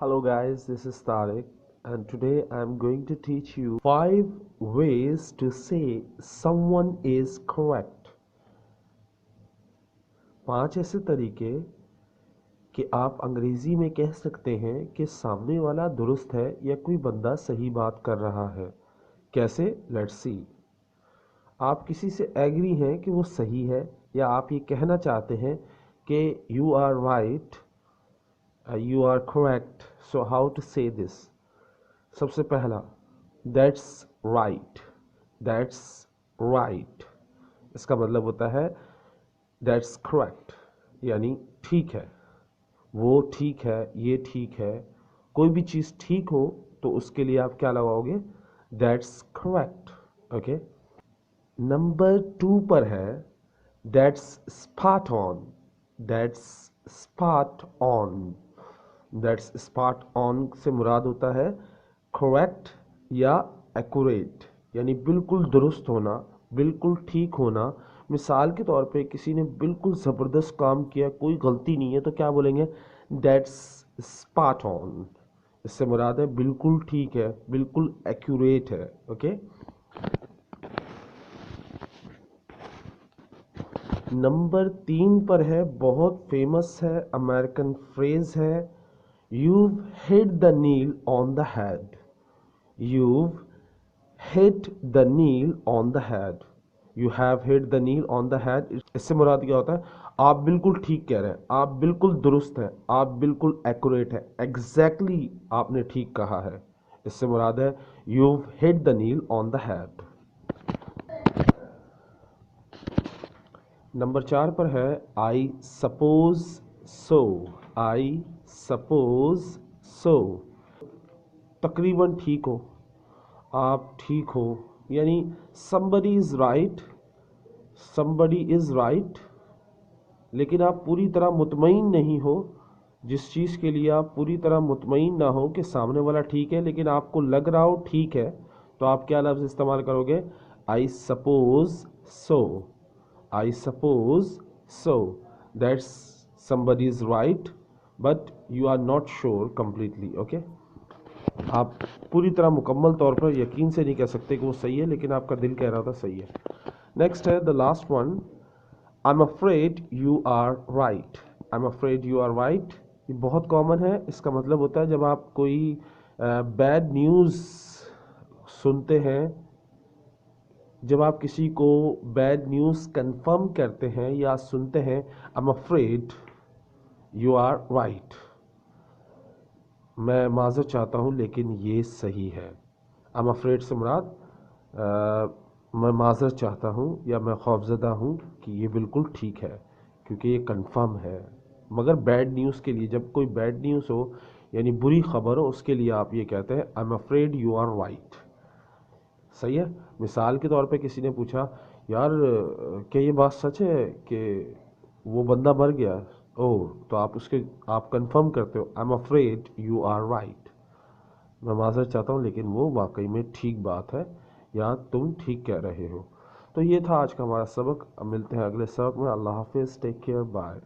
Hello guys, this is Tariq and today I'm going to teach you 5 ways to say someone is correct. 5 ऐसे तरीके कि आप अंग्रेजी में कह सकते हैं कि सामने वाला दुरुस्त है या कोई बंदा सही बात कर रहा है। कैसे? Let's see. आप किसी से एग्री हैं कि वो सही है या आप ये कहना चाहते हैं कि you are right, you are correct. So how to say this? सबसे पहला, दैट्स राइट। दैट्स राइट इसका मतलब होता है दैट्स करेक्ट, यानी ठीक है, वो ठीक है, ये ठीक है। कोई भी चीज़ ठीक हो तो उसके लिए आप क्या लगाओगे? That's correct. ओके। नंबर 2 पर है that's spot on. That's spot on. That's spot on से मुराद होता है करेक्ट या एक्यूरेट, यानी बिल्कुल दुरुस्त होना, बिल्कुल ठीक होना। मिसाल के तौर पे किसी ने बिल्कुल ज़बरदस्त काम किया, कोई गलती नहीं है, तो क्या बोलेंगे? That's spot on. इससे मुराद है बिल्कुल ठीक है, बिल्कुल एक्यूरेट है। ओके। नंबर 3 पर है, बहुत फेमस है, अमेरिकन फ्रेज है, you've hit the nail on the head. You've hit the nail on the head. You have hit the nail on the head. इससे मुराद क्या होता है? आप बिल्कुल ठीक कह रहे हैं, आप बिल्कुल दुरुस्त हैं, आप बिल्कुल एक्यूरेट हैं, एग्जैक्टली आपने ठीक कहा है। इससे मुराद है you've hit the nail on the head. Number 4 पर है I suppose so. I suppose so. तकरीबन ठीक हो, आप ठीक हो, यानी somebody is right, somebody is right, लेकिन आप पूरी तरह मुतमईन नहीं हो। जिस चीज़ के लिए आप पूरी तरह मुतमईन ना हो कि सामने वाला ठीक है लेकिन आपको लग रहा हो ठीक है, तो आप क्या लफ्ज़ इस्तेमाल करोगे? I suppose so. I suppose so. That's somebody is right, but you are not sure completely. Okay? आप पूरी तरह मुकम्मल तौर पर यकीन से नहीं कह सकते कि वो सही है, लेकिन आपका दिल कह रहा था सही है। नेक्स्ट है the last one, I am afraid you are right. I am afraid you are right. ये बहुत कॉमन है। इसका मतलब होता है जब आप कोई बैड न्यूज़ सुनते हैं, जब आप किसी को बैड न्यूज़ कंफर्म करते हैं या सुनते हैं, I am afraid you are right, मैं माज़रत चाहता हूँ लेकिन ये सही है। आई एम अफ्रेड से मुराद मैं माज़रत चाहता हूँ या मैं खौफज़दा हूँ कि ये बिल्कुल ठीक है, क्योंकि ये कंफर्म है। मगर बैड न्यूज़ के लिए, जब कोई बैड न्यूज़ हो यानी बुरी खबर हो, उसके लिए आप ये कहते हैं I am afraid you are right. सही है। मिसाल के तौर पे किसी ने पूछा, यार क्या ये बात सच है कि वो बंदा मर गया? ओह, तो आप कंफर्म करते हो I am afraid you are right, मैं माज़रत चाहता हूँ लेकिन वो वाकई में ठीक बात है या तुम ठीक कह रहे हो। तो ये था आज का हमारा सबक। अब मिलते हैं अगले सबक में। अल्लाह हाफिज़, टेक केयर, बाय।